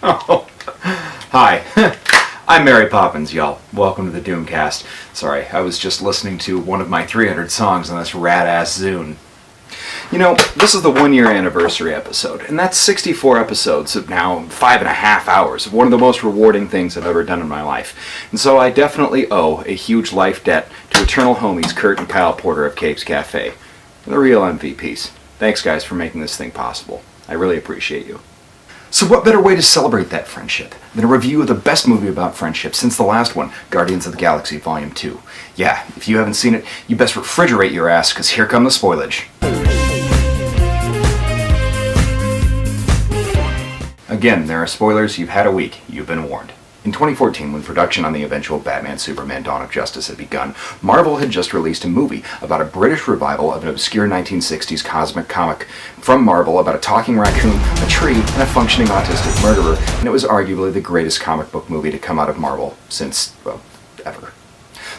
Oh, hi. I'm Mary Poppins, y'all. Welcome to the Doomcast. Sorry, I was just listening to one of my 300 songs on this rad-ass Zune. You know, this is the 1-year anniversary episode, and that's 64 episodes of now 5.5 hours of one of the most rewarding things I've ever done in my life. And so I definitely owe a huge life debt to eternal homies Kurt and Kyle Porter of Capes Cafe. The real MVPs. Thanks, guys, for making this thing possible. I really appreciate you. So what better way to celebrate that friendship than a review of the best movie about friendship since the last one, Guardians of the Galaxy Volume 2. Yeah, if you haven't seen it, you best refrigerate your ass, because here come the spoilage. Again, there are spoilers. You've had a week. You've been warned. In 2014, when production on the eventual Batman-Superman Dawn of Justice had begun, Marvel had just released a movie about a British revival of an obscure 1960s cosmic comic from Marvel about a talking raccoon, a tree, and a functioning autistic murderer, and it was arguably the greatest comic book movie to come out of Marvel since, well, ever.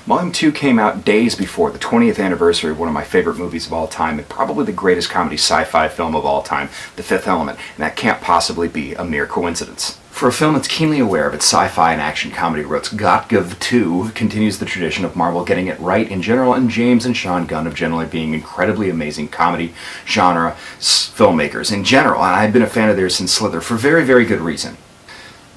Volume 2 came out days before the 20th anniversary of one of my favorite movies of all time, and probably the greatest comedy sci-fi film of all time, The Fifth Element, and that can't possibly be a mere coincidence. For a film that's keenly aware of its sci-fi and action comedy roots, Gotgiv 2 continues the tradition of Marvel getting it right in general, and James and Sean Gunn of generally being incredibly amazing comedy genre filmmakers in general, and I've been a fan of theirs since Slither for very, very good reason.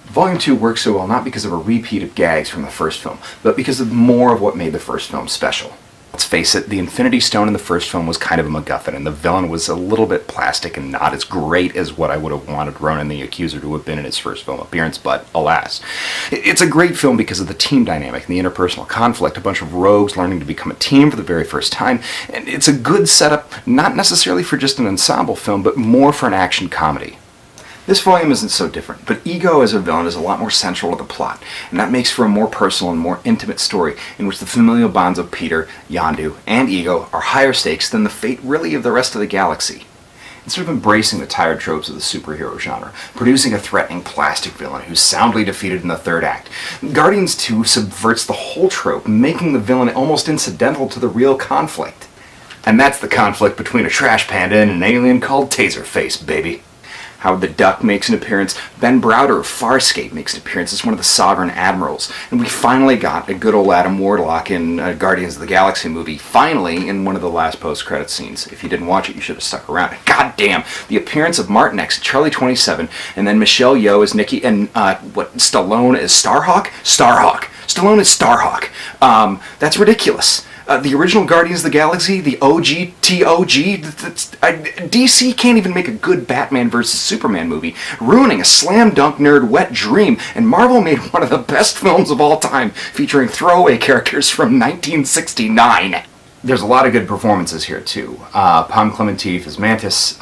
Volume 2 works so well not because of a repeat of gags from the first film, but because of more of what made the first film special. Let's face it, the Infinity Stone in the first film was kind of a MacGuffin, and the villain was a little bit plastic and not as great as what I would have wanted Ronan the Accuser to have been in his first film appearance, but alas. It's a great film because of the team dynamic and the interpersonal conflict, a bunch of rogues learning to become a team for the very first time, and it's a good setup, not necessarily for just an ensemble film, but more for an action comedy. This volume isn't so different, but Ego as a villain is a lot more central to the plot, and that makes for a more personal and more intimate story in which the familial bonds of Peter, Yondu, and Ego are higher stakes than the fate really of the rest of the galaxy. Instead of embracing the tired tropes of the superhero genre, producing a threatening plastic villain who's soundly defeated in the third act, Guardians 2 subverts the whole trope, making the villain almost incidental to the real conflict. And that's the conflict between a trash panda and an alien called Taserface, baby. Howard the Duck makes an appearance, Ben Browder of Farscape makes an appearance as one of the Sovereign Admirals, and we finally got a good old Adam Warlock in Guardians of the Galaxy movie, finally in one of the last post-credits scenes. If you didn't watch it, you should have stuck around. God damn, the appearance of Martin X, Charlie 27, and then Michelle Yeoh as Nikki, and Stallone as Starhawk? Stallone is Starhawk. That's ridiculous. The original Guardians of the Galaxy, the OG-TOG, DC can't even make a good Batman vs. Superman movie, ruining a slam-dunk nerd wet dream, and Marvel made one of the best films of all time, featuring throwaway characters from 1969. There's a lot of good performances here, too. Pom Klementif as Mantis,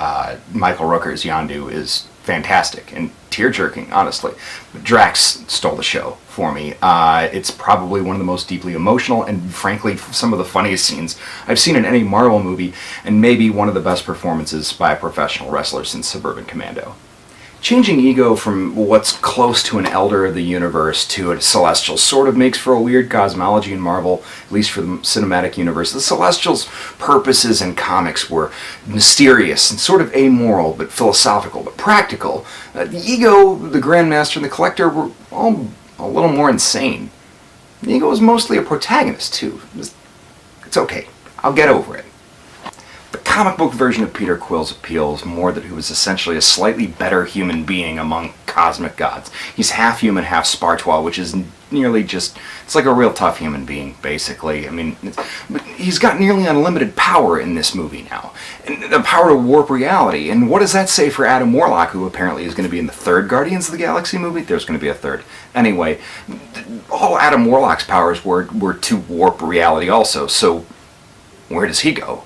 Michael Rooker as Yondu is fantastic and tear-jerking, honestly. But Drax stole the show for me. It's probably one of the most deeply emotional and, frankly, some of the funniest scenes I've seen in any Marvel movie, and maybe one of the best performances by a professional wrestler since Suburban Commando. Changing Ego from what's close to an elder of the universe to a celestial sort of makes for a weird cosmology in Marvel, at least for the cinematic universe. The Celestials' purposes in comics were mysterious and sort of amoral, but philosophical, but practical. The Ego, the Grandmaster, and the Collector were all a little more insane. The Ego was mostly a protagonist, too. It's okay. I'll get over it. The comic book version of Peter Quill's appeals more that he was essentially a slightly better human being among cosmic gods. He's half human, half Spartois, which is nearly just, it's like a real tough human being, basically. I mean, but he's got nearly unlimited power in this movie now. And the power to warp reality. And what does that say for Adam Warlock, who apparently is going to be in the third Guardians of the Galaxy movie? There's going to be a third. Anyway, all Adam Warlock's powers were to warp reality also, so where does he go?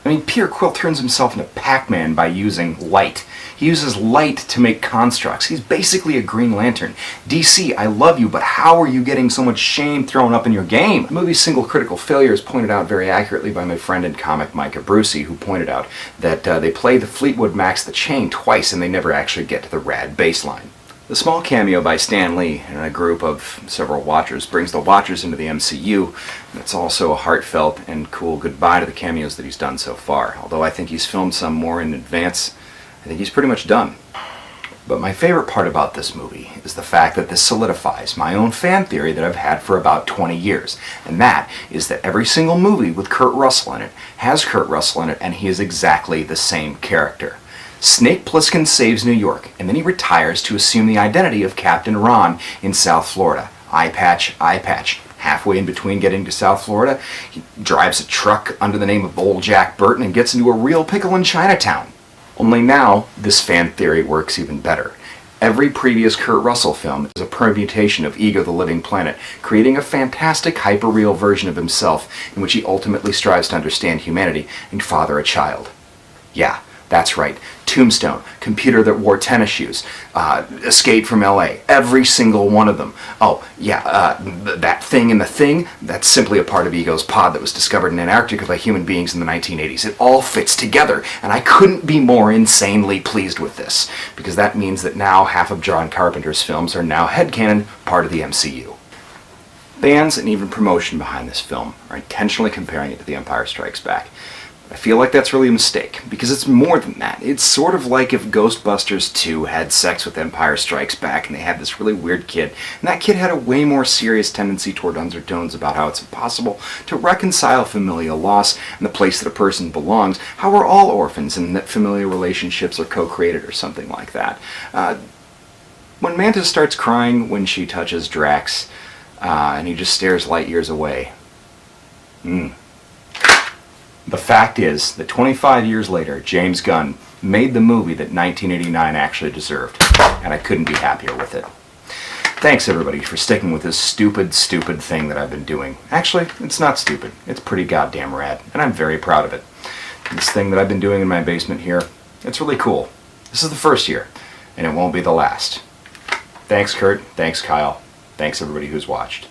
I mean, Peter Quill turns himself into Pac-Man by using light. He uses light to make constructs. He's basically a Green Lantern. DC, I love you, but how are you getting so much shame thrown up in your game? The movie's single critical failure is pointed out very accurately by my friend in comic Micah Brucey, who pointed out that they play the Fleetwood Mac's The Chain twice and they never actually get to the rad bass line. The small cameo by Stan Lee and a group of several Watchers brings the Watchers into the MCU, and it's also a heartfelt and cool goodbye to the cameos that he's done so far. Although I think he's filmed some more in advance, I think he's pretty much done. But my favorite part about this movie is the fact that this solidifies my own fan theory that I've had for about 20 years. And that is that every single movie with Kurt Russell in it has Kurt Russell in it, and he is exactly the same character. Snake Plissken saves New York, and then he retires to assume the identity of Captain Ron in South Florida. Eye patch, eye patch. Halfway in between getting to South Florida, he drives a truck under the name of Old Jack Burton and gets into a real pickle in Chinatown. Only now, this fan theory works even better. Every previous Kurt Russell film is a permutation of Ego the Living Planet, creating a fantastic hyper-real version of himself in which he ultimately strives to understand humanity and father a child. Yeah, that's right. Tombstone, Computer That Wore Tennis Shoes, Escape from L.A., every single one of them. Oh, yeah, that Thing in the Thing, that's simply a part of Ego's pod that was discovered in Antarctica by human beings in the 1980s. It all fits together, and I couldn't be more insanely pleased with this, because that means that now half of John Carpenter's films are now headcanon part of the MCU. Fans and even promotion behind this film are intentionally comparing it to The Empire Strikes Back. I feel like that's really a mistake, because it's more than that. It's sort of like if Ghostbusters 2 had sex with Empire Strikes Back and they had this really weird kid, and that kid had a way more serious tendency toward undertones about how it's impossible to reconcile familial loss and the place that a person belongs, how we're all orphans and that familial relationships are co-created or something like that. When Mantis starts crying when she touches Drax, and he just stares light years away. The fact is that 25 years later, James Gunn made the movie that 1989 actually deserved, and I couldn't be happier with it. Thanks everybody for sticking with this stupid thing that I've been doing. Actually, it's not stupid. It's pretty goddamn rad, and I'm very proud of it. This thing that I've been doing in my basement here, it's really cool. This is the first year, and it won't be the last. Thanks Kurt, thanks Kyle, thanks everybody who's watched.